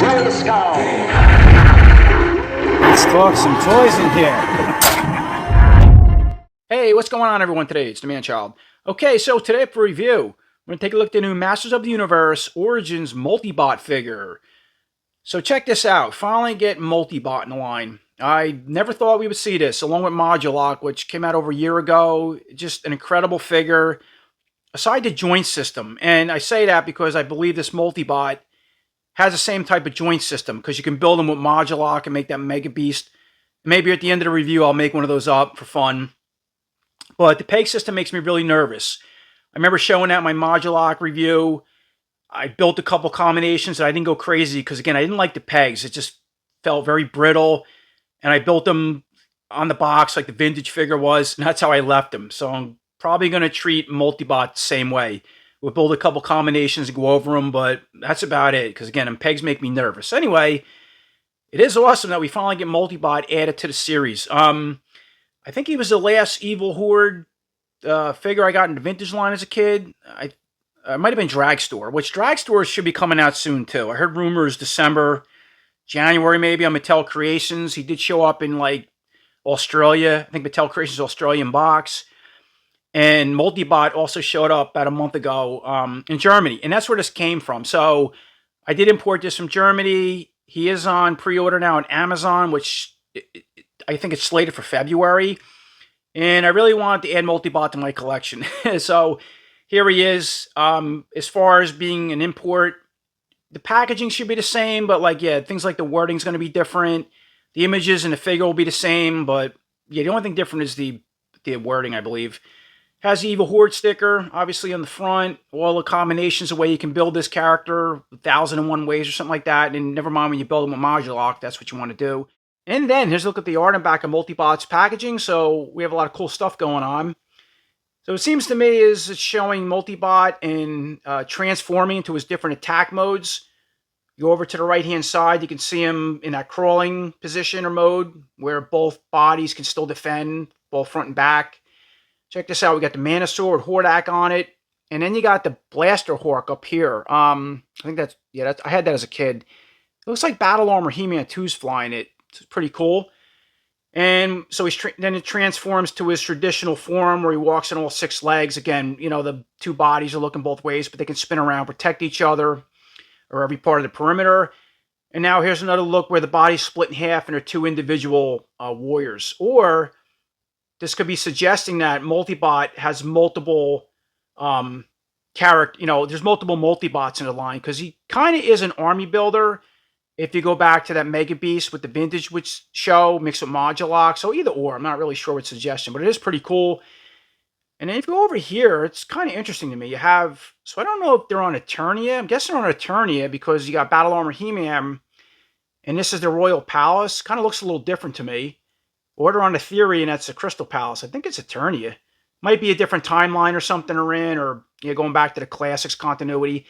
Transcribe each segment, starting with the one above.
Let's go. Let's talk some toys in here. Hey, what's going on everyone today? It's the Man-Child. Okay, so today for review, we're going to take a look at the new Masters of the Universe Origins Multibot figure. So check this out. Finally get Multibot in the line. I never thought we would see this, along with MODULOK, which came out over a year ago. Just an incredible figure. Aside the joint system, and I say that because I believe this Multibot has the same type of joint system, because you can build them with MODULOK and make that Megabeast. Maybe at the end of the review, I'll make one of those up for fun. But the peg system makes me really nervous. I remember showing that in my MODULOK review. I built a couple combinations and I didn't go crazy because, again, I didn't like the pegs. It just felt very brittle. And I built them on the box like the vintage figure was, and that's how I left them. So I'm probably going to treat Multibot the same way. We'll build a couple combinations and go over them, but that's about it. Because, again, them pegs make me nervous. Anyway, it is awesome that we finally get Multibot added to the series. I think he was the last Evil Horde figure I got in the vintage line as a kid. It might have been Dragstore, which Dragstore should be coming out soon too. I heard rumors December, January maybe on Mattel Creations. He did show up in like Australia. I think Mattel Creations Australian box. And Multibot also showed up about a month ago in Germany. And that's where this came from. So I did import this from Germany. He is on pre-order now on Amazon, which I think it's slated for February. And I really wanted to add Multibot to my collection. So here he is. As far as being an import, the packaging should be the same, but like, yeah, things like the wording's going to be different. The images and the figure will be the same, but yeah, the only thing different is the wording, I believe. Has the Evil Horde sticker, obviously, on the front. All the combinations of way you can build this character, 1,001 ways or something like that. And never mind when you build them with MODULOK, that's what you want to do. And then here's a look at the art and back of Multibot's packaging. So we have a lot of cool stuff going on. So it seems to me is it's showing Multibot in transforming into his different attack modes. You go over to the right-hand side, you can see him in that crawling position or mode where both bodies can still defend, both front and back. Check this out. We got the Manosaur with Hordak on it. And then you got the Blaster Hork up here. I think that's, yeah, I had that as a kid. It looks like Battle Armor He-Man 2's flying it. It's pretty cool. And so then it transforms to his traditional form where he walks on all 6 legs. Again, you know, the 2 bodies are looking both ways, but they can spin around, protect each other or every part of the perimeter. And now here's another look where the body's split in half and are 2 individual warriors. Or this could be suggesting that Multibot has multiple character, you know, there's multiple Multibots in the line, because he kind of is an army builder. If you go back to that Megabeast with the vintage show mixed with MODULOK, so either or, I'm not really sure what suggestion, but it is pretty cool. And then if you go over here, it's kind of interesting to me. You have, so I don't know if they're on Eternia. I'm guessing they're on Eternia because you got Battle Armor He-Man, and this is the Royal Palace. Kind of looks a little different to me. Or they're on Etheria, and that's the Crystal Palace. I think it's Eternia. Might be a different timeline or something they're in, or you know, going back to the Classics continuity.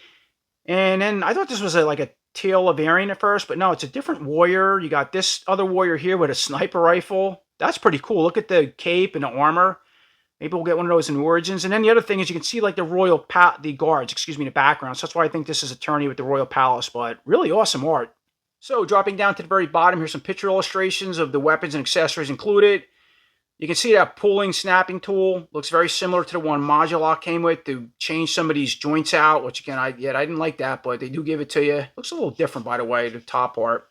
And then I thought this was like a Teal variant at first, but no, it's a different warrior. You got this other warrior here with a sniper rifle. That's pretty cool. Look at the cape and the armor. Maybe we'll get one of those in Origins. And then the other thing is you can see like the guards, in the background. So that's why I think this is Eternia with the Royal Palace, but really awesome art. So dropping down to the very bottom, here's some picture illustrations of the weapons and accessories included. You can see that pulling snapping tool looks very similar to the one MODULOK came with to change some of these joints out, which again, I didn't like that, but they do give it to you. Looks a little different, by the way, the top part.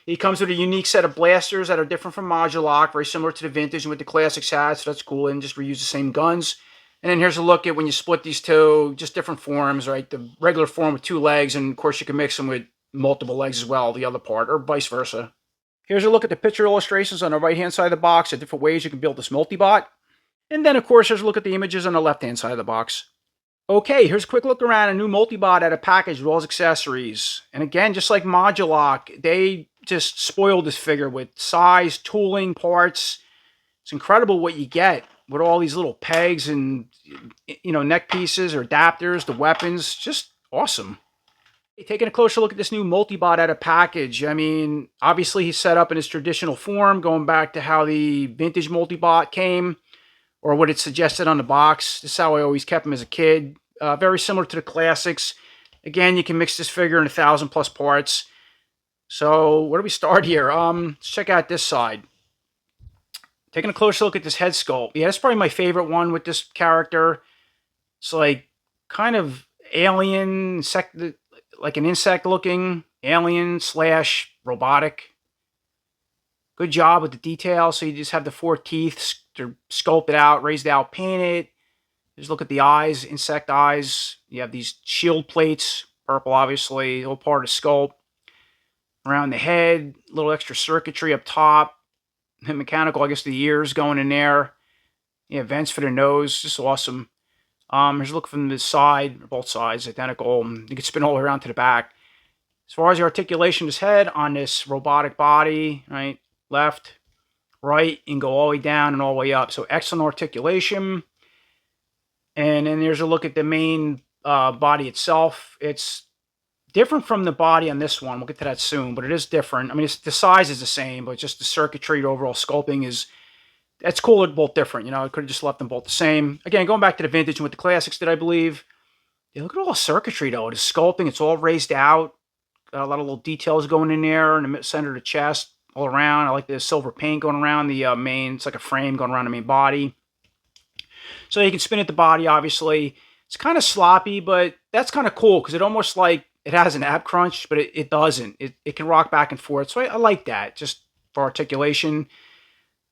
He comes with a unique set of blasters that are different from MODULOK, very similar to the vintage and with the classics had, so that's cool, and just reuse the same guns. And then here's a look at when you split these two, just different forms, right? The regular form with 2 legs, and of course you can mix them with multiple legs as well, the other part, or vice versa. Here's a look at the picture illustrations on the right-hand side of the box, the different ways you can build this Multibot. And then, of course, here's a look at the images on the left-hand side of the box. Okay, here's a quick look around a new Multibot at a package with all his accessories. And again, just like MODULOK, they just spoiled this figure with size, tooling, parts. It's incredible what you get with all these little pegs and, you know, neck pieces or adapters, the weapons. Just awesome. Taking a closer look at this new Multibot out of package. I mean, obviously he's set up in his traditional form, going back to how the vintage Multibot came, or what it suggested on the box. This is how I always kept him as a kid. Very similar to the classics. Again, you can mix this figure in 1,000+ parts. So where do we start here? Let's check out this side. Taking a closer look at this head sculpt. Yeah, that's probably my favorite one with this character. It's like kind of alien, like an insect-looking alien slash robotic. Good job with the detail. So you just have the 4 teeth sculpted out, raised out, painted. Just look at the eyes, insect eyes. You have these shield plates, purple obviously, all part of the sculpt. Around the head, a little extra circuitry up top. Mechanical, I guess the ears going in there. Yeah, vents for the nose, just awesome. Here's a look from the side, both sides, identical. You can spin all the way around to the back. As far as the articulation of his head on this robotic body, right, left, right, and go all the way down and all the way up. So excellent articulation. And then there's a look at the main body itself. It's different from the body on this one. We'll get to that soon, but it is different. I mean, the size is the same, but just the circuitry, the overall sculpting that's cool. They're both different. You know, I could have just left them both the same. Again, going back to the vintage and what the classics did, I believe. Yeah, look at all the circuitry, though. The sculpting, it's all raised out. Got a lot of little details going in there in the center of the chest, all around. I like the silver paint going around the main. It's like a frame going around the main body. So you can spin at the body, obviously. It's kind of sloppy, but that's kind of cool because it almost like it has an ab crunch, but it doesn't. It can rock back and forth. So I like that, just for articulation.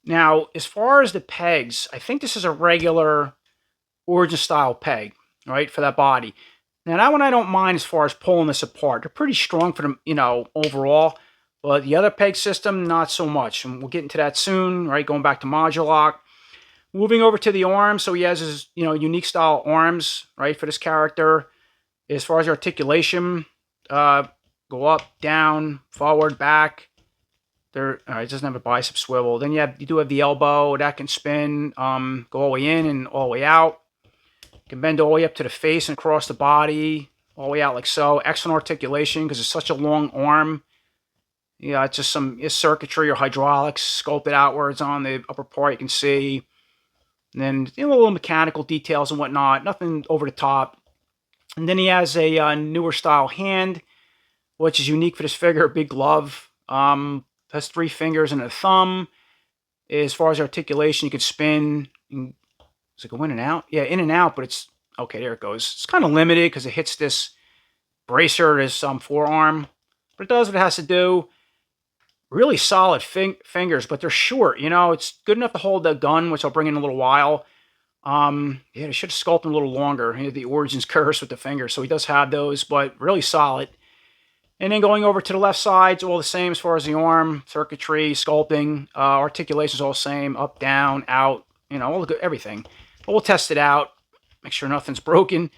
Now, as far as the pegs, I think this is a regular Origin style peg, right, for that body. Now, that one I don't mind as far as pulling this apart. They're pretty strong for them, you know, overall. But the other peg system, not so much. And we'll get into that soon, right, going back to MODULOK. Moving over to the arms, so he has his, you know, unique style arms, right, for this character. As far as articulation, go up, down, forward, back. It doesn't have a bicep swivel. Then you do have the elbow that can spin, go all the way in and all the way out. You can bend all the way up to the face and across the body, all the way out like so. Excellent articulation because it's such a long arm. Yeah, it's just some circuitry or hydraulics sculpted outwards on the upper part. You can see. And then little mechanical details and whatnot. Nothing over the top. And then he has a newer style hand, which is unique for this figure. A big glove. Has 3 fingers and a thumb. As far as articulation, you can spin. Does it go in and out? Yeah, in and out, but it's... Okay, there it goes. It's kind of limited because it hits this bracer, this forearm. But it does what it has to do. Really solid fingers, but they're short. You know, it's good enough to hold the gun, which I'll bring in a little while. Yeah, they should have sculpted him a little longer. He had the Origins curse with the fingers, so he does have those, but really solid. And then going over to the left side, it's all the same as far as the arm, circuitry, sculpting, articulation is all the same, up, down, out, you know, all the everything. But we'll test it out, make sure nothing's broken.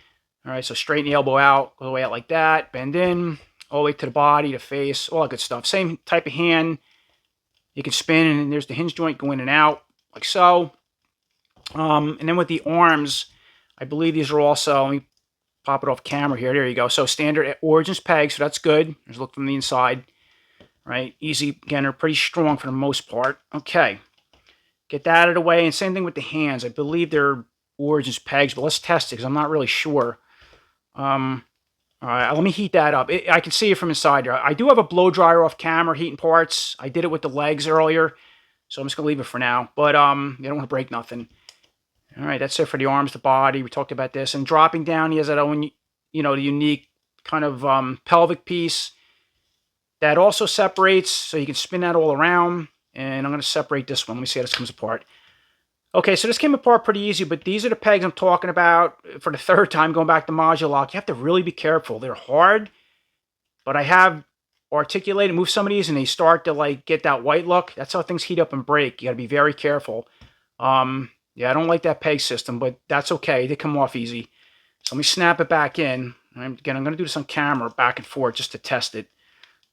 All right, so straighten the elbow out, go the way out like that, bend in, all the way to the body, the face, all that good stuff. Same type of hand. You can spin, and there's the hinge joint going in and out, like so. And then with the arms, I believe these are also, let me pop it off camera here. There you go. So standard Origins pegs, so that's good. There's a look from the inside. Right? Easy. Again, they're pretty strong for the most part. Okay. Get that out of the way. And same thing with the hands. I believe they're Origins pegs, but let's test it because I'm not really sure. All right, let me heat that up. I can see it from inside there. I do have a blow dryer off camera heating parts. I did it with the legs earlier, so I'm just going to leave it for now. But you don't want to break nothing. All right, that's it for the arms, the body. We talked about this. And dropping down, he has that own, you know, the unique kind of pelvic piece that also separates, so you can spin that all around. And I'm going to separate this one. Let me see how this comes apart. Okay, so this came apart pretty easy, but these are the pegs I'm talking about for the 3rd time going back to MODULOK. You have to really be careful. They're hard, but I have articulated, moved some of these, and they start to like get that white look. That's how things heat up and break. You got to be very careful. Yeah, I don't like that peg system, but that's okay. They come off easy. So let me snap it back in. And again, I'm going to do this on camera back and forth just to test it.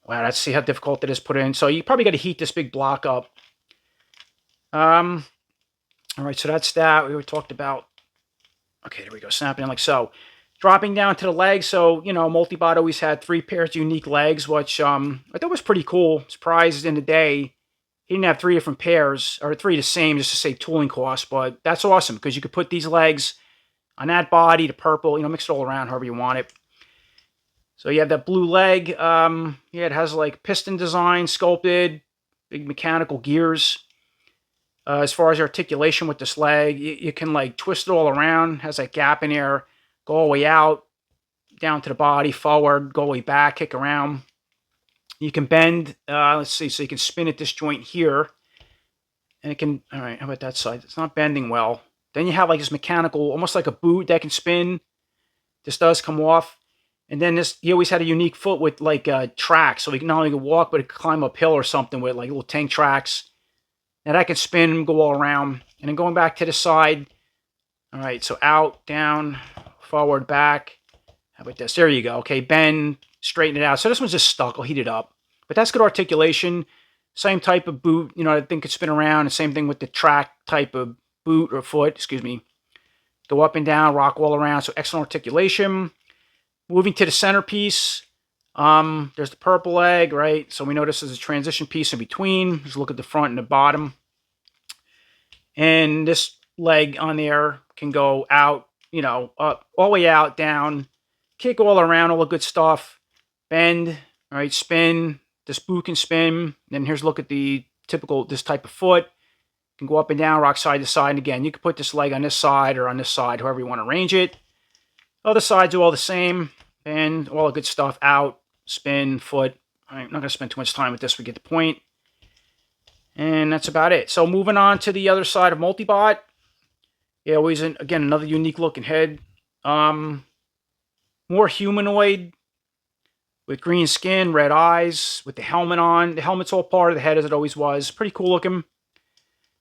Wow, let's see how difficult it is to put in. So you probably got to heat this big block up. All right, so that's that. We already talked about... Okay, there we go. Snapping in like so. Dropping down to the legs. So, you know, Multibot always had 3 pairs of unique legs, which I thought was pretty cool. Surprised in the day he didn't have 3 different pairs, or 3 the same, just to save tooling costs. But that's awesome, because you could put these legs on that body, the purple, you know, mix it all around however you want it. So you have that blue leg. Yeah, it has like piston design, sculpted, big mechanical gears. As far as articulation with this leg, you can like twist it all around. Has that gap in there. Go all the way out, down to the body, forward, go all the way back, kick around. You can bend, let's see, so you can spin at this joint here. And it can, all right, how about that side? It's not bending well. Then you have like this mechanical, almost like a boot that can spin. This does come off. And then this, he always had a unique foot with like tracks. So he can not only walk, but he could climb uphill or something with like little tank tracks. Now that can spin and go all around. And then going back to the side. All right, so out, down, forward, back. How about this? There you go. Okay, bend, straighten it out. So this one's just stuck. I'll heat it up. But that's good articulation. Same type of boot, you know, I think could spin around. The same thing with the track type of boot or foot, excuse me. Go up and down, rock all around. So excellent articulation. Moving to the centerpiece. There's the purple leg, right? So we know this is a transition piece in between. Just look at the front and the bottom. And this leg on there can go out, you know, up, all the way out, down, kick all around, all the good stuff. Bend, all right, spin. This boot can spin. Then here's a look at the typical, this type of foot. Can go up and down, rock side to side. And again, you can put this leg on this side or on this side, however you want to arrange it. Other sides are all the same. And all the good stuff out, spin, foot. I'm not going to spend too much time with this. We get the point. And that's about it. So moving on to the other side of Multibot. Yeah, always, again, another unique looking head. More humanoid with green skin, red eyes, with the helmet on. The helmet's all part of the head as it always was. Pretty cool looking.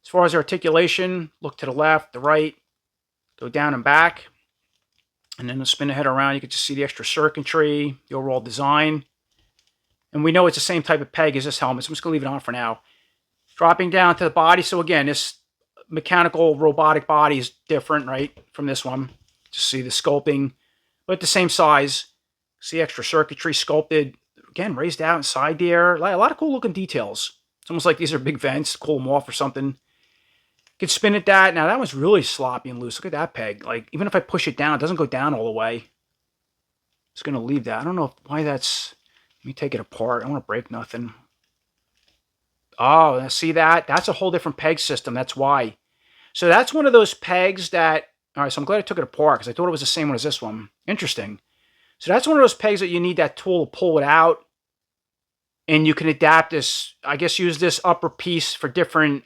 As far as articulation, look to the left, the right, go down and back. And then spin the head around. You can just see the extra circuitry, the overall design. And we know it's the same type of peg as this helmet, so I'm just going to leave it on for now. Dropping down to the body. So again, this mechanical robotic body is different, right, from this one. Just see the sculpting, but the same size. See extra circuitry sculpted. Again, raised out inside the air. A lot of cool looking details. It's almost like these are big vents, cool them off or something. You can spin at that. Now that one's really sloppy and loose. Look at that peg. Like, even if I push it down, it doesn't go down all the way. Just going to leave that. I don't know why that's... Let me take it apart. I don't want to break nothing. Oh, see that? That's a whole different peg system. That's why. So that's one of those pegs that... All right, so I'm glad I took it apart because I thought it was the same one as this one. Interesting. So that's one of those pegs that you need that tool to pull it out. And you can adapt this, I guess, use this upper piece for different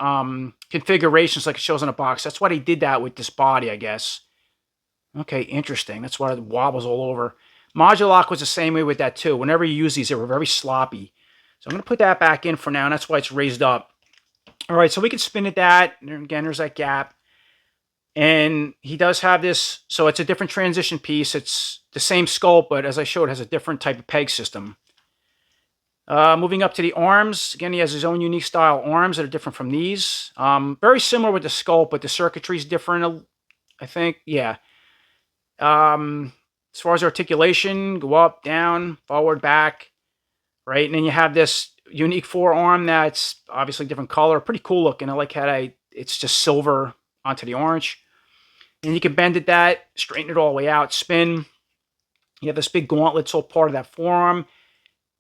configurations like it shows on the box. That's why they did that with this body, I guess. Okay, interesting. That's why it wobbles all over. MODULOK was the same way with that too. Whenever you use these, they were very sloppy. So I'm going to put that back in for now, and that's why it's raised up. All right, so we can spin at that. And again, there's that gap. And he does have this, so it's a different transition piece. It's the same sculpt, but as I showed, it has a different type of peg system. Moving up to the arms. Again, he has his own unique style arms that are different from these. Very similar with the sculpt, but the circuitry is different, I think. Yeah. As far as articulation, go up, down, forward, back. Right? And then you have this unique forearm that's obviously different color. Pretty cool looking. I like how it's just silver onto the orange. And you can bend at that, straighten it all the way out, spin. You have this big gauntlet, it's all part of that forearm.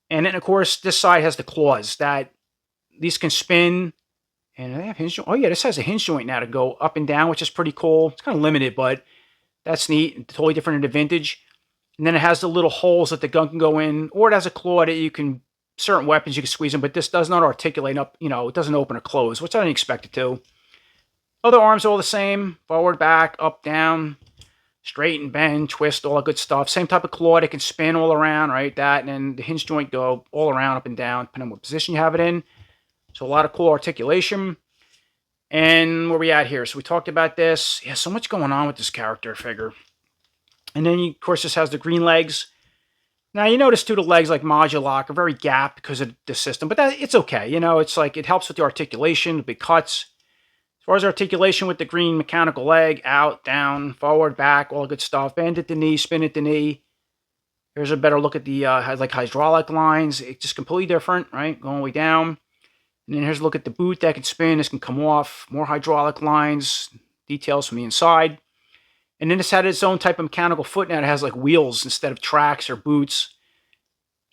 And then, of course, this side has the claws that these can spin. And they have hinge joint. Oh, yeah, this has a hinge joint now to go up and down, which is pretty cool. It's kind of limited, but that's neat. Totally different in the vintage. And then it has the little holes that the gun can go in. Or it has a claw that you can, certain weapons you can squeeze in. But this does not articulate up, you know, it doesn't open or close, which I didn't expect it to. Other arms are all the same. Forward, back, up, down. Straighten, bend, twist, all that good stuff. Same type of claw. They can spin all around, right? That, and then the hinge joint go all around, up and down, depending on what position you have it in. So a lot of cool articulation. And where we at here? So we talked about this. Yeah, so much going on with this character figure. And then, of course, this has the green legs. Now, you notice, too, the legs, like MODULOK, are very gapped because of the system. But it's okay. You know, it's like it helps with the articulation, the big cuts. As far as articulation with the green mechanical leg, out, down, forward, back, all good stuff. Bend at the knee, spin at the knee. Here's a better look at the like hydraulic lines. It's just completely different, right? Going all the way down. And then here's a look at the boot that can spin. This can come off. More hydraulic lines. Details from the inside. And then this had its own type of mechanical foot now. It has like wheels instead of tracks or boots.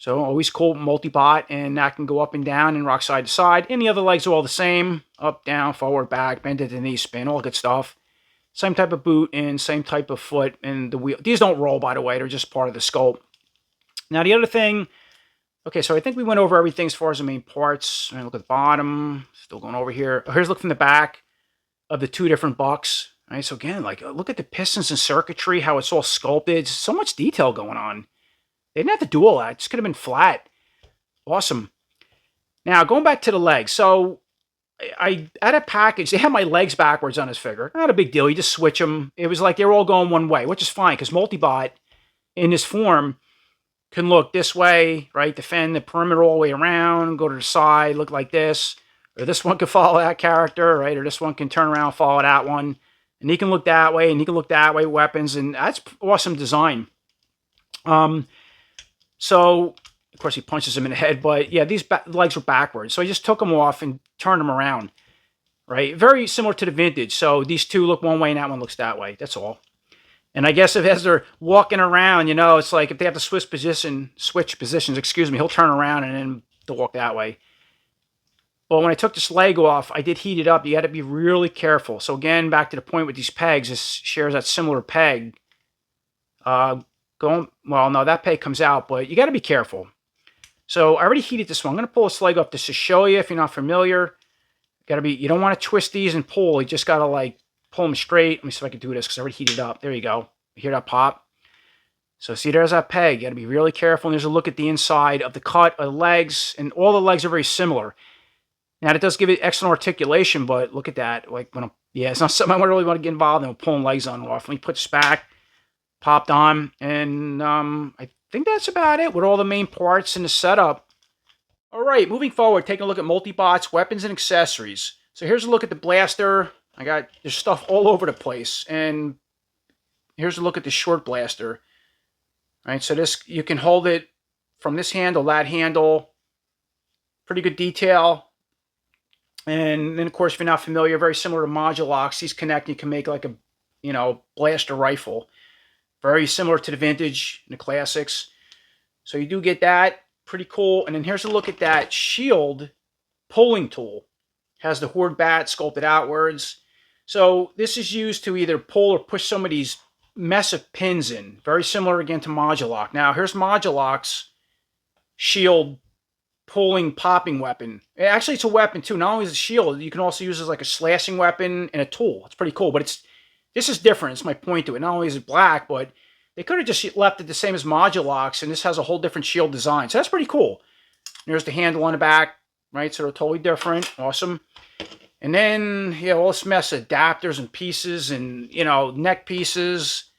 So always cool multi-bot, and that can go up and down and rock side to side. And the other legs are all the same. Up, down, forward, back, bend at the knee, spin, all good stuff. Same type of boot and same type of foot and the wheel. These don't roll, by the way. They're just part of the sculpt. Now, the other thing, okay, so I think we went over everything as far as the main parts. Look at the bottom. Still going over here. Here's a look from the back of the two different bucks. All right, so again, like, look at the pistons and circuitry, how it's all sculpted. So much detail going on. They didn't have to do all that. It just could have been flat. Awesome. Now, going back to the legs. So, I had a package. They had my legs backwards on this figure. Not a big deal. You just switch them. It was like they were all going one way, which is fine because Multibot in this form can look this way, right? Defend the perimeter all the way around, go to the side, look like this. Or this one can follow that character, right? Or this one can turn around, follow that one. And he can look that way, and he can look that way, weapons. And that's awesome design. So, of course, he punches him in the head. But, yeah, these legs were backwards. So I just took them off and turned them around, right? Very similar to the vintage. So these two look one way, and that one looks that way. That's all. And I guess if as they're walking around, you know, it's like if they have to switch positions, excuse me, he'll turn around and then they'll walk that way. But when I took this leg off, I did heat it up. You got to be really careful. So again, back to the point with these pegs, this shares that similar peg. Well, no, that peg comes out, but you got to be careful. So I already heated this one. I'm going to pull this leg up just to show you if you're not familiar. You don't want to twist these and pull. You just got to like pull them straight. Let me see if I can do this because I already heated up. There you go. You hear that pop? So see, there's that peg. You got to be really careful. And there's a look at the inside of the cut of the legs, and all the legs are very similar. Now, it does give it excellent articulation, but look at that. Like it's not something I really want to get involved in with pulling legs on and off. Let me put this back, popped on, and I think that's about it with all the main parts and the setup. All right, moving forward, taking a look at Multibots, weapons, and accessories. So here's a look at the blaster. There's stuff all over the place. And here's a look at the short blaster. All right, so this, you can hold it from this handle, that handle. Pretty good detail. And then, of course, if you're not familiar, very similar to MODULOKs. These connect, you can make like a, blaster rifle. Very similar to the vintage and the classics. So you do get that. Pretty cool. And then here's a look at that shield pulling tool. Has the Horde bat sculpted outwards. So this is used to either pull or push some of these mess of pins in. Very similar again to MODULOK. Now here's MODULOK's shield pulling popping weapon. Actually, it's a weapon too. Not only is it a shield, you can also use it as like a slashing weapon and a tool. It's pretty cool. But this is different. It's my point to it. Not only is it black, but they could have just left it the same as MODULOKs, and this has a whole different shield design. So that's pretty cool. There's the handle on the back, right? So they're totally different. Awesome. And then, all this mess of adapters and pieces and, neck pieces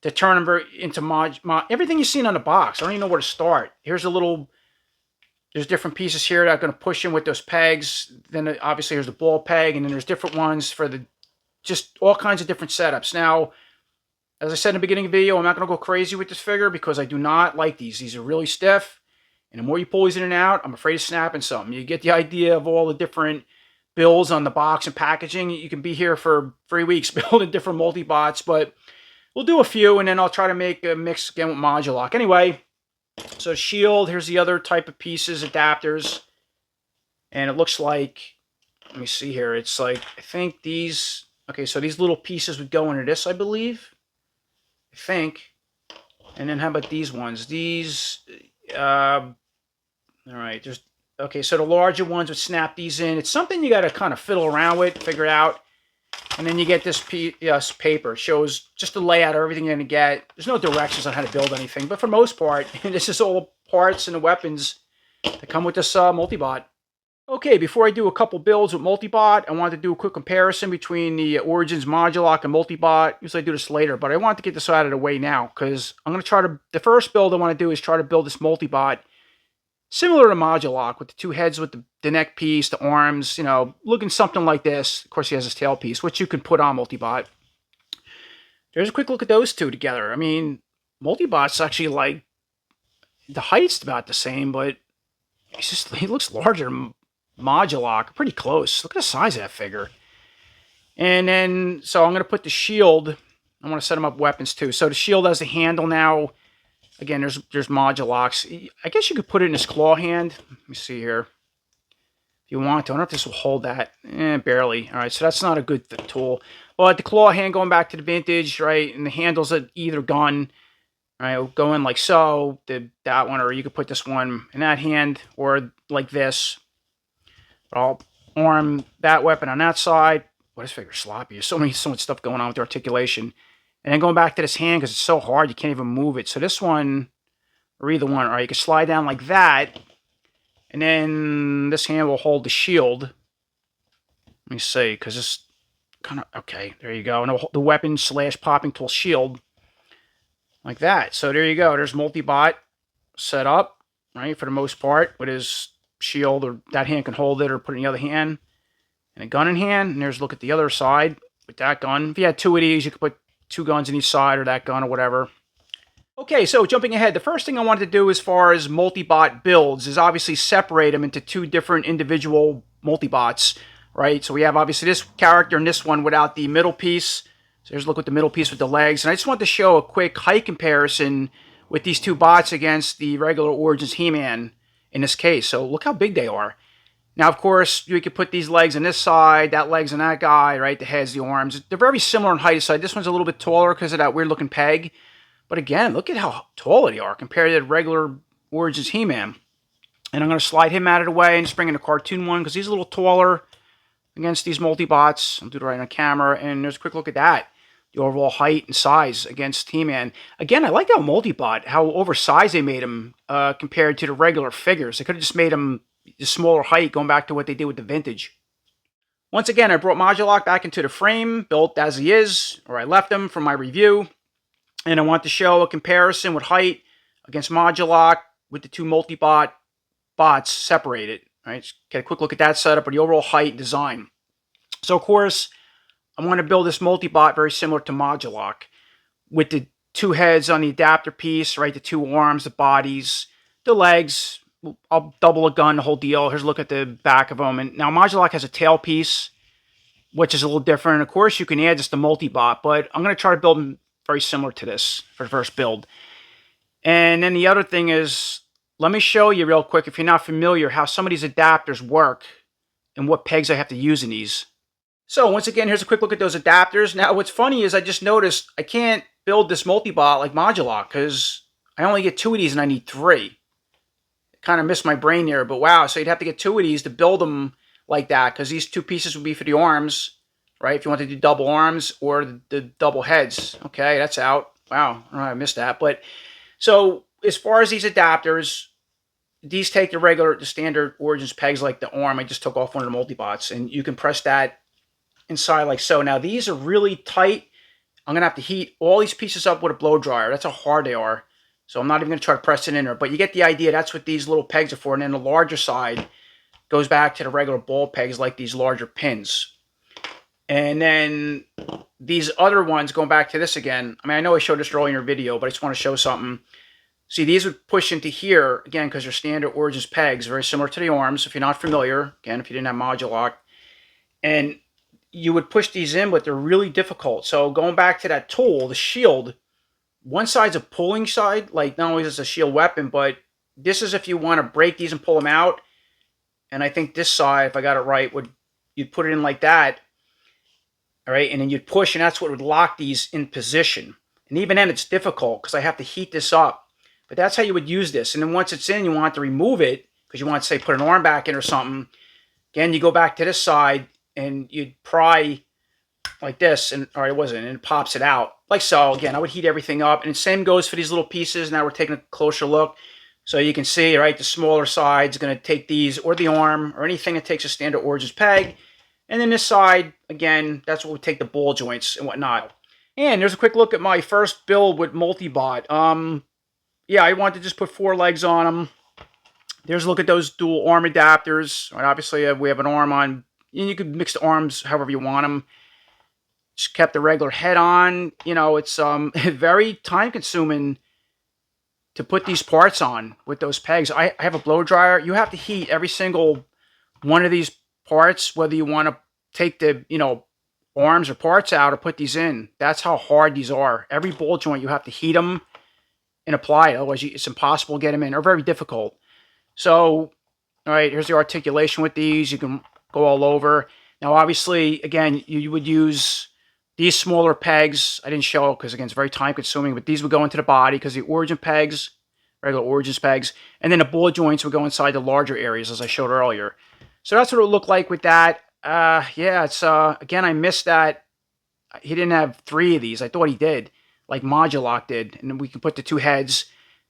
to turn them into everything you've seen on the box. I don't even know where to start. There's different pieces here that are going to push in with those pegs. Then obviously there's the ball peg, and then there's different ones for just all kinds of different setups. Now, as I said in the beginning of the video, I'm not going to go crazy with this figure because I do not like these. These are really stiff, and the more you pull these in and out, I'm afraid of snapping something. You get the idea of all the different builds on the box and packaging. You can be here for 3 weeks building different Multibots, but we'll do a few, and then I'll try to make a mix again with MODULOK. Anyway, so shield, here's the other type of pieces, adapters, and it looks like, let me see here, it's like, I think these, okay, so these little pieces would go into this, I believe. I think. And then how about these ones? These, all right, okay, so the larger ones would snap these in. It's something you got to kind of fiddle around with, figure it out. And then you get this paper. It shows just the layout of everything you're going to get. There's no directions on how to build anything, but for the most part, this is all the parts and the weapons that come with this Multibot. Okay, before I do a couple builds with Multibot, I wanted to do a quick comparison between the Origins MODULOK and Multibot. Usually I do this later, but I want to get this out of the way now because I'm going to try to, the first build I want to do is try to build this Multibot similar to MODULOK with the two heads with the neck piece, the arms, looking something like this. Of course, he has his tail piece, which you can put on Multibot. There's a quick look at those two together. I mean, Multibot's actually like, the height's about the same, but he looks larger than MODULOK, pretty close. Look at the size of that figure. And then, so I'm going to put the shield. I want to set them up weapons too. So the shield has a handle now. Again, there's Modulocks. I guess you could put it in his claw hand. Let me see here. If you want to. I don't know if this will hold that. Barely. All right, so that's not a good tool. But the claw hand, going back to the vintage, right, and the handles at either gun, right, go in like so, that one, or you could put this one in that hand, or like this. But I'll arm that weapon on that side. Boy, this figure's sloppy. There's so much stuff going on with the articulation. And then going back to this hand, because it's so hard, you can't even move it. So this one, or either one, all right, you can slide down like that, and then this hand will hold the shield. Let me see, because this kind of, okay, there you go. And the weapon / popping tool shield, like that. So there you go. There's Multibot set up, right, for the most part, with his shield, or that hand can hold it, or put it in the other hand, and a gun in hand. And there's a look at the other side with that gun. If you had two of these, you could put two guns in each side, or that gun, or whatever. Okay, so jumping ahead, the first thing I wanted to do as far as Multibot builds is obviously separate them into two different individual Multibots, right? So we have obviously this character and this one without the middle piece. So here's a look at the middle piece with the legs. And I just want to show a quick height comparison with these two bots against the regular Origins He-Man in this case. So look how big they are. Now, of course, you could put these legs on this side, that leg's on that guy, right? The heads, the arms. They're very similar in height aside. This one's a little bit taller because of that weird-looking peg. But again, look at how tall they are compared to the regular Origins He-Man. And I'm going to slide him out of the way and just bring in a cartoon one because he's a little taller against these Multibots. I'll do it right on camera. And there's a quick look at that. The overall height and size against He-Man. Again, I like how Multibot, how oversized they made him compared to the regular figures. They could have just made him a smaller height, going back to what they did with the vintage. Once again, I brought Modulok back into the frame, built as he is, or I left him from my review. And I want to show a comparison with height against Modulok with the two Multibot bots separated. Right? Just get a quick look at that setup, or the overall height and design. So, of course, I want to build this Multibot very similar to Modulok, with the two heads on the adapter piece, right? The two arms, the bodies, the legs. I'll double a gun, the whole deal. Here's a look at the back of them. And now Modulok has a tail piece, which is a little different. Of course, you can add just the Multibot, but I'm going to try to build them very similar to this for the first build. And then the other thing is, let me show you real quick, if you're not familiar, how some of these adapters work and what pegs I have to use in these. So once again, here's a quick look at those adapters. Now what's funny is I just noticed I can't build this Multibot like Modulok because I only get two of these and I need three. Kind of missed my brain there, but wow, so you'd have to get two of these to build them like that, because these two pieces would be for the arms, right? If you want to do double arms or the double heads. Okay, that's out. Wow, I missed that. But so as far as these adapters, these take the standard Origins pegs like the arm. I just took off one of the Multibots, and you can press that inside like so. Now these are really tight. I'm gonna have to heat all these pieces up with a blow dryer. That's how hard they are. So I'm not even going to try to press it in there. But you get the idea. That's what these little pegs are for. And then the larger side goes back to the regular ball pegs, like these larger pins. And then these other ones, going back to this again. I mean, I know I showed this earlier in your video, but I just want to show something. See, these would push into here, again, because they're standard Origins pegs, very similar to the arms, if you're not familiar. Again, if you didn't have Modulok. And you would push these in, but they're really difficult. So going back to that tool, the shield, one side's a pulling side, like not only is it a shield weapon, but this is if you want to break these and pull them out. And I think this side, if I got it right, you'd put it in like that. All right, and then you'd push, and that's what would lock these in position. And even then, it's difficult because I have to heat this up. But that's how you would use this. And then once it's in, you want to remove it because you want to, say, put an arm back in or something. Again, you go back to this side, and you'd pry like this, and or it wasn't, and it pops it out. Like so. Again, I would heat everything up. And the same goes for these little pieces. Now we're taking a closer look. So you can see, right, the smaller side is going to take these, or the arm, or anything that takes a standard Origins peg. And then this side, again, that's what would take the ball joints and whatnot. And there's a quick look at my first build with Multibot. Yeah, I wanted to just put 4 legs on them. There's a look at those dual arm adapters. Right, obviously, we have an arm on. And you can mix the arms however you want them. Just kept the regular head on. You know, it's very time-consuming to put these parts on with those pegs. I have a blow dryer. You have to heat every single one of these parts, whether you want to take the, arms or parts out or put these in. That's how hard these are. Every ball joint, you have to heat them. and apply it. Otherwise, it's impossible to get them in, or very difficult. So, all right, here's the articulation with these. You can go all over. Now, obviously, again, you would use these smaller pegs. I didn't show because, again, it's very time-consuming, but these would go into the body because the origin pegs, regular Origins pegs, and then the ball joints would go inside the larger areas, as I showed earlier. So that's what it would look like with that. Yeah, it's, again, I missed that. He didn't have 3 of these. I thought he did, like MODULOK did, and then we can put the 2 heads.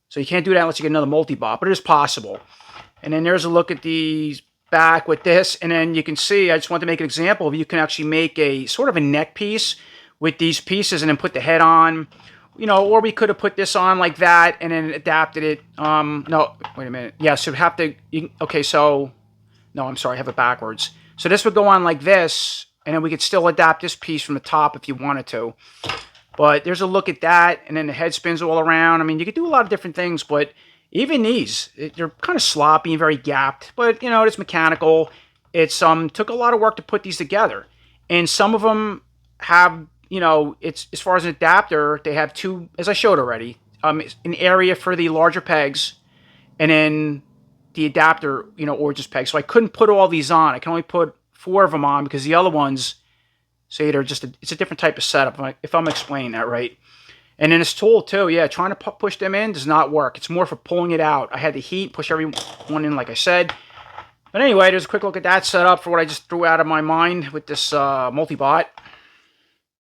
So you can't do that unless you get another Multibot, but it is possible. And then there's a look at the back with this, and then you can see, I just want to make an example of, you can actually make a sort of a neck piece with these pieces and then put the head on, you know, or we could have put this on like that and then adapted it. No, wait a minute. Yeah, so have to, okay, so, no, I'm sorry, I have it backwards. So this would go on like this, and then we could still adapt this piece from the top if you wanted to. But there's a look at that, and then the head spins all around. I mean, you could do a lot of different things, but even these, they're kind of sloppy and very gapped, but, you know, it's mechanical. It's took a lot of work to put these together. And some of them have, you know, it's as far as an adapter, they have 2, as I showed already, an area for the larger pegs, and then the adapter, you know, Origins pegs. So I couldn't put all these on. I can only put 4 of them on because the other ones, say they're just, it's a different type of setup, if I'm explaining that right. And then this tool too, yeah, trying to push them in does not work. It's more for pulling it out. I had to heat, push every one in like I said. But anyway, there's a quick look at that setup for what I just threw out of my mind with this Multibot.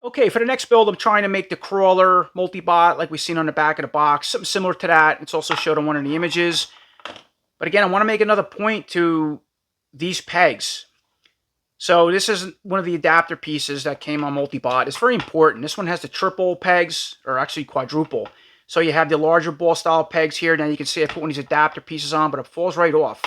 Okay, for the next build, I'm trying to make the crawler Multibot like we've seen on the back of the box. Something similar to that. It's also showed on one of the images. But again, I want to make another point to these pegs. So this is one of the adapter pieces that came on Multibot. It's very important. This one has the triple pegs, or actually quadruple. So you have the larger ball style pegs here. Now you can see I put one of these adapter pieces on, but it falls right off.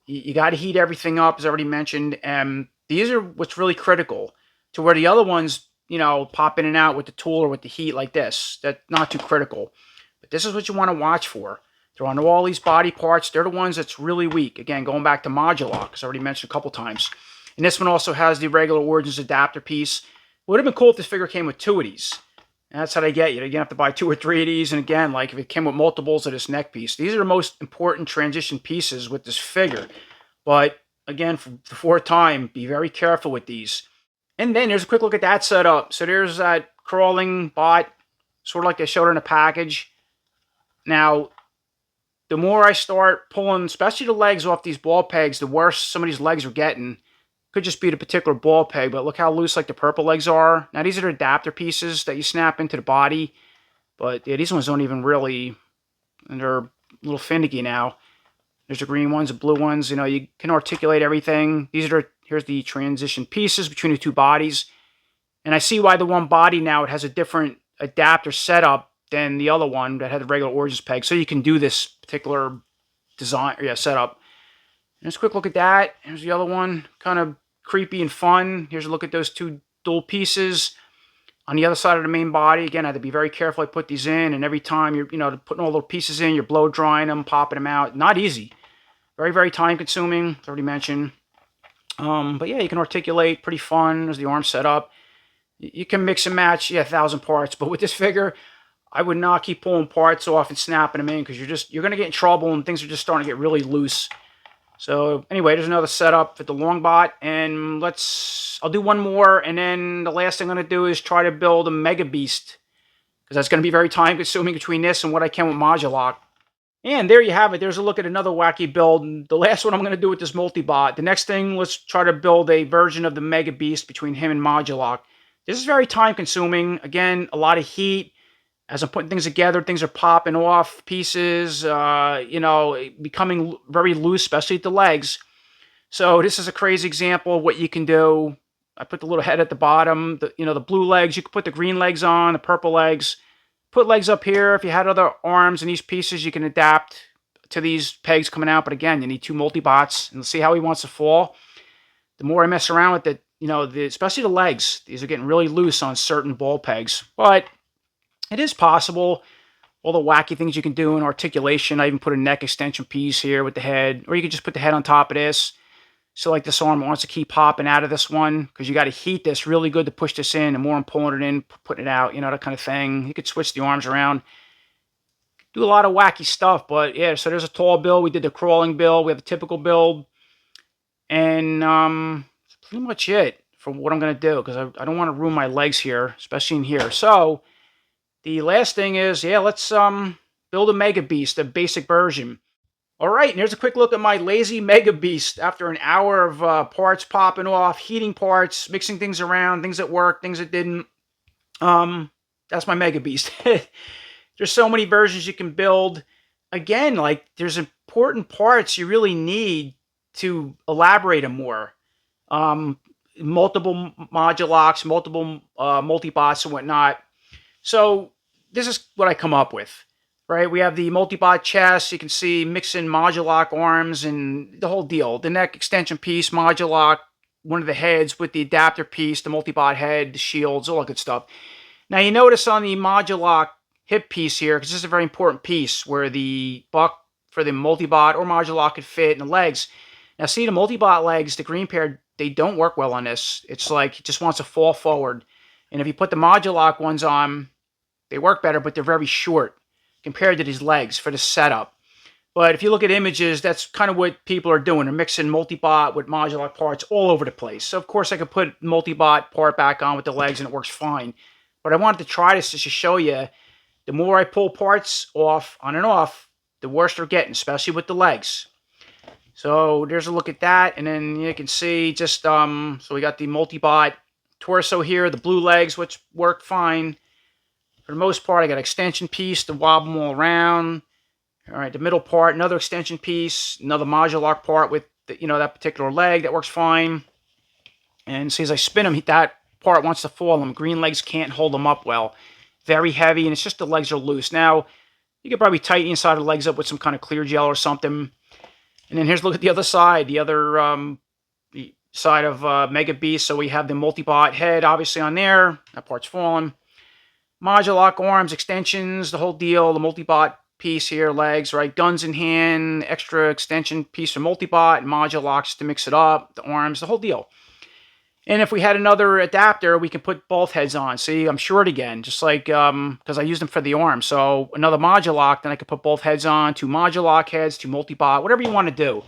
You got to heat everything up, as I already mentioned. And these are what's really critical, to where the other ones, you know, pop in and out with the tool or with the heat like this. That's not too critical. But this is what you want to watch for. They're on all these body parts. They're the ones that's really weak. Again, going back to MODULOK, as I already mentioned a couple times. And this one also has the regular Origins adapter piece. It would have been cool if this figure came with 2 of these. And that's how they get you. You're going to have to buy 2 or 3 of these. And again, like if it came with multiples of this neck piece. These are the most important transition pieces with this figure. But again, for the 4th time, be very careful with these. And then there's a quick look at that setup. So there's that crawling bot, sort of like they showed in the package. Now, the more I start pulling, especially the legs off these ball pegs, the worse some of these legs are getting. Could just be the particular ball peg, but look how loose like the purple legs are. Now these are the adapter pieces that you snap into the body, but yeah, these ones don't even really, and they're a little finicky now. There's the green ones, the blue ones, you know, you can articulate everything. These are, here's the transition pieces between the 2 bodies. And I see why the one body now, it has a different adapter setup than the other one that had the regular Origins peg. So you can do this particular design, yeah, setup. And let's quick look at that. Here's the other one, kind of creepy and fun. Here's a look at those 2 dual pieces on the other side of the main body. Again, I have to be very careful I put these in, and every time you're, you know, putting all the pieces in, you're blow drying them, popping them out. Not easy. Very, very time consuming, as already mentioned. But yeah, you can articulate, pretty fun. There's the arm set up. You can mix and match, yeah, 1,000 parts. But with this figure, I would not keep pulling parts off and snapping them in, because you're going to get in trouble, and things are just starting to get really loose. So anyway, there's another setup for the long bot, and I'll do one more, and then the last thing I'm going to do is try to build a Megabeast, because that's going to be very time consuming between this and what I can with MODULOK. And there you have it. There's a look at another wacky build. The last one I'm going to do with this Multibot. The next thing, let's try to build a version of the Megabeast between him and MODULOK. This is very time consuming. Again, a lot of heat. As I'm putting things together, things are popping off pieces, you know, becoming very loose, especially at the legs. So this is a crazy example of what you can do. I put the little head at the bottom, you know, the blue legs. You can put the green legs on, the purple legs. Put legs up here. If you had other arms and these pieces, you can adapt to these pegs coming out. But again, you need 2 Multibots, and see how he wants to fall. The more I mess around with it, you know, especially the legs, these are getting really loose on certain ball pegs. But it is possible. All the wacky things you can do in articulation. I even put a neck extension piece here with the head. Or you could just put the head on top of this. So like this arm wants to keep popping out of this one, because you got to heat this really good to push this in. The more I'm pulling it in, putting it out, you know, that kind of thing. You could switch the arms around. do a lot of wacky stuff. But yeah, so there's a tall build. We did the crawling build. We have a typical build. And that's pretty much it for what I'm going to do, because I don't want to ruin my legs here, especially in here. So the last thing is, yeah, let's build a Megabeast, a basic version. All right, and here's a quick look at my lazy Megabeast after an hour of parts popping off, heating parts, mixing things around, things that worked, things that didn't. That's my Megabeast. There's so many versions you can build. Again, like, there's important parts you really need to elaborate them more. Multiple moduloks, multiple multibots and whatnot. So this is what I come up with, right? We have the multibot chest. You can see mixing modulok arms and the whole deal. The neck extension piece, modulok, one of the heads with the adapter piece, the multibot head, the shields, all that good stuff. Now you notice on the modulok hip piece here, because this is a very important piece where the buck for the multibot or modulok could fit in the legs. Now see, the multibot legs, the green pair, they don't work well on this. It's like it just wants to fall forward. And if you put the modulok ones on, they work better, but they're very short compared to these legs for the setup. But if you look at images, that's kind of what people are doing. They're mixing multibot with modulok parts all over the place. So of course I could put multibot part back on with the legs and it works fine. But I wanted to try this just to show you, the more I pull parts off, on and off, the worse they're getting, especially with the legs. So there's a look at that, and then you can see just, so we got the multibot torso here, the blue legs, which work fine. For the most part, I got an extension piece to wobble them all around. All right, the middle part, another extension piece, another modular part with, the, that particular leg, that works fine. And see, as I spin them, that part wants to fall. Them green legs can't hold them up well. Very heavy, and it's just the legs are loose. Now, you could probably tighten the inside of the legs up with some kind of clear gel or something. And then here's a look at the other side, the side of Megabeast. So we have the multibot head, obviously, on there. That part's fallen. Modulok arms, extensions, the whole deal. The multibot piece here, legs, right? Guns in hand, extra extension piece for multibot, moduloks to mix it up, the arms, the whole deal. And if we had another adapter, we can put both heads on. See, I'm short again, just like, because I used them for the arm. So another modulok, then I could put both heads on, 2 modulok heads, 2 multibot, whatever you want to do.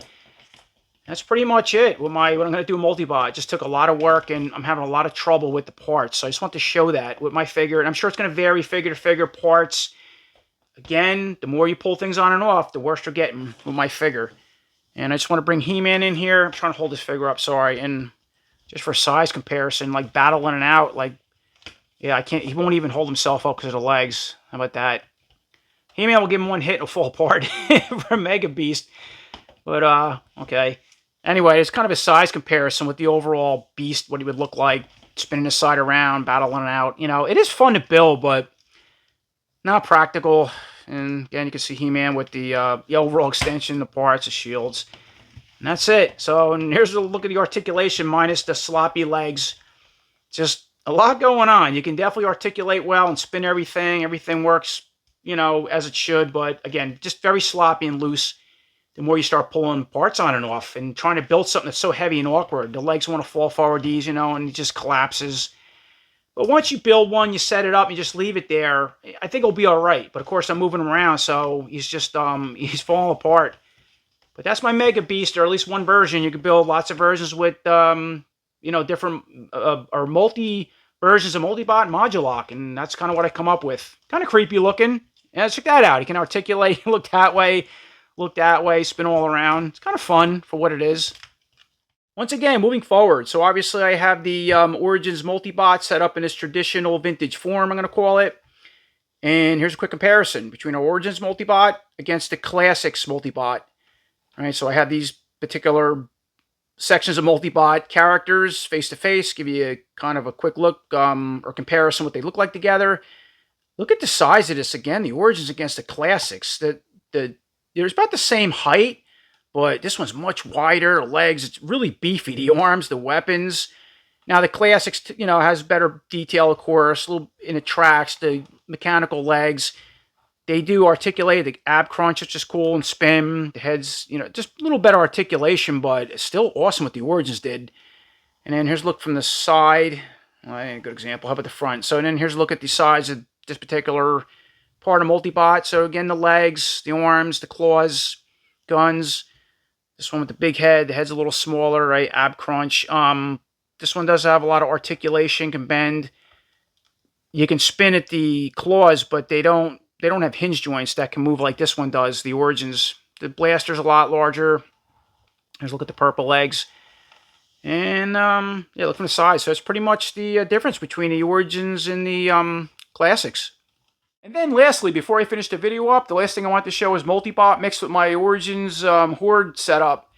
That's pretty much it with what I'm going to do multibot. It just took a lot of work, and I'm having a lot of trouble with the parts. So I just want to show that with my figure. And I'm sure it's going to vary figure to figure parts. Again, the more you pull things on and off, the worse you're getting with my figure. And I just want to bring He-Man in here. I'm trying to hold this figure up, sorry. And just for size comparison, like battling it out, like, yeah, I can't, he won't even hold himself up because of the legs. How about that? He-Man will give him one hit and it'll fall apart for Megabeast. But, okay. Anyway, it's kind of a size comparison with the overall beast, what he would look like, spinning his side around, battling it out. It is fun to build, but not practical. And again, you can see He-Man with the overall extension, the parts, the shields. And that's it. So, and here's a look at the articulation minus the sloppy legs. Just a lot going on. You can definitely articulate well and spin everything. Everything works, as it should. But again, just very sloppy and loose. The more you start pulling parts on and off and trying to build something that's so heavy and awkward. The legs want to fall forward, these, and it just collapses. But once you build one, you set it up, and you just leave it there, I think it'll be all right. But of course, I'm moving him around, so he's just, he's falling apart. But that's my Megabeast, or at least one version. You can build lots of versions with, different, or multi versions of Multibot and Modulok, and that's kind of what I come up with. Kind of creepy looking. Yeah, check that out. You can articulate, look that way, spin all around. It's kind of fun for what it is. Once again, moving forward. So obviously I have the Origins Multibot set up in this traditional vintage form, I'm going to call it. And here's a quick comparison between our Origins Multibot against the Classics Multibot. All right, so I have these particular sections of Multibot characters face to face, give you a kind of a quick look or comparison what they look like together. Look at the size of this again, the Origins against the Classics. There's about the same height, but this one's much wider. The legs, it's really beefy. The arms, the weapons. Now the Classics, has better detail, of course, a little in the tracks, the mechanical legs. They do articulate the ab crunch, which is cool, and spin. The heads, just a little better articulation, but it's still awesome what the Origins did. And then here's a look from the side. Well, a good example. How about the front? So then here's a look at the sides of this particular part of Multibot. So again, the legs, the arms, the claws, guns. This one with the big head. The head's a little smaller, right? Ab crunch. This one does have a lot of articulation, can bend. You can spin at the claws, but they don't have hinge joints that can move like this one does, the Origins. The blaster's a lot larger. Let's look at the purple legs. And, yeah, look from the side. So that's pretty much the difference between the Origins and the Classics. And then lastly, before I finish the video up, the last thing I want to show is Multibot mixed with my Origins Horde setup.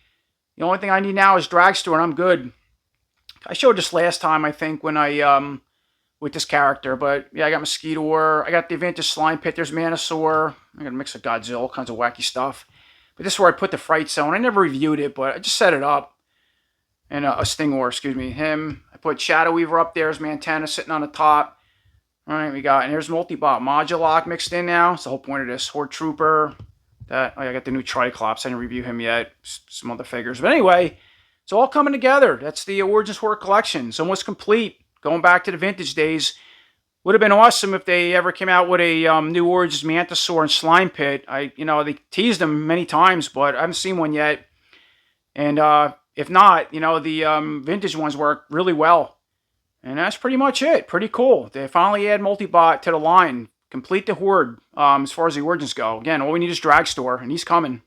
The only thing I need now is Dragstore, and I'm good. I showed this last time, I think, when I, with this character. But, yeah, I got Mosquitoer. I got the Vintage Slime Pit. There's Manosaur. I got a mix of Godzilla, all kinds of wacky stuff. But this is where I put the Fright Zone. I never reviewed it, but I just set it up. And a Stingor, excuse me, him. I put Shadow Weaver up there as Mantana sitting on the top. All right, we got, and here's Multibot MODULOK mixed in now. It's the whole point of this. Horde Trooper. Oh, I got the new Triclops. I didn't review him yet. Some other figures. But anyway, it's all coming together. That's the Origins Horde collection. It's almost complete. Going back to the vintage days. Would have been awesome if they ever came out with a new Origins Mantisaur and Slime Pit. They teased them many times, but I haven't seen one yet. And, if not, the vintage ones work really well. And that's pretty much it. Pretty cool. They finally add Multibot to the line. Complete the Horde as far as the Origins go. Again, all we need is Dragstore, and he's coming.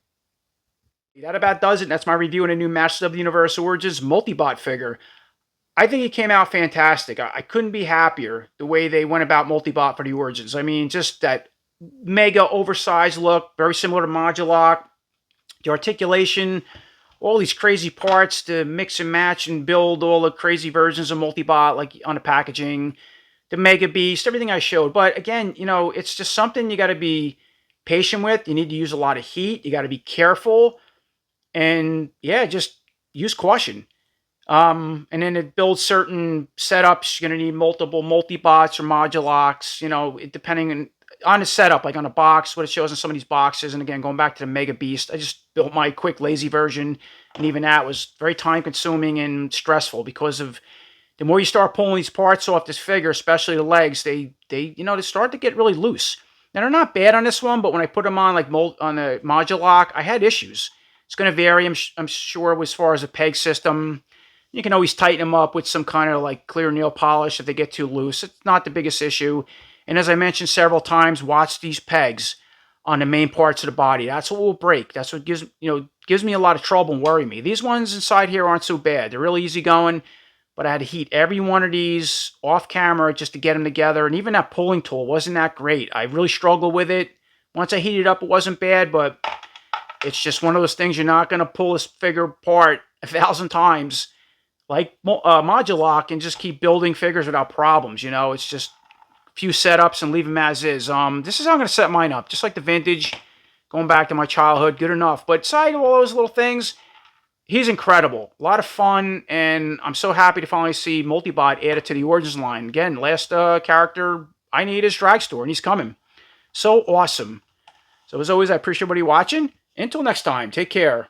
That about does it. That's my review on a new Masters of the Universe Origins Multibot figure. I think it came out fantastic. I couldn't be happier the way they went about Multibot for the Origins. I mean, just that mega oversized look, very similar to MODULOK. The articulation, all these crazy parts to mix and match and build all the crazy versions of Multibot, like on the packaging, the Megabeast, everything I showed. But again, it's just something you got to be patient with. You need to use a lot of heat. You got to be careful. And yeah, just use caution. And then it builds certain setups. You're going to need multiple Multibots or MODULOKs, depending on the setup, like on a box, what it shows in some of these boxes. And again, going back to the Megabeast, I just built my quick, lazy version. And even that was very time-consuming and stressful because of the more you start pulling these parts off this figure, especially the legs, they start to get really loose. Now, they're not bad on this one, but when I put them on, like on the MODULOK, I had issues. It's going to vary, I'm sure, as far as the peg system. You can always tighten them up with some kind of like clear nail polish if they get too loose. It's not the biggest issue. And as I mentioned several times, watch these pegs on the main parts of the body. That's what will break. That's what gives me a lot of trouble and worry me. These ones inside here aren't so bad. They're really easy going, but I had to heat every one of these off camera just to get them together. And even that pulling tool wasn't that great. I really struggled with it. Once I heated it up, it wasn't bad, but it's just one of those things you're not going to pull this figure apart 1,000 times like MODULOK and just keep building figures without problems. It's just few setups and leave them as is. This is how I'm going to set mine up, just like the vintage, going back to my childhood, good enough. But aside of all those little things, he's incredible. A lot of fun, and I'm so happy to finally see Multibot added to the Origins line. Again, last character I need is Dragstore, and he's coming. So awesome. So as always, I appreciate everybody watching. Until next time, take care.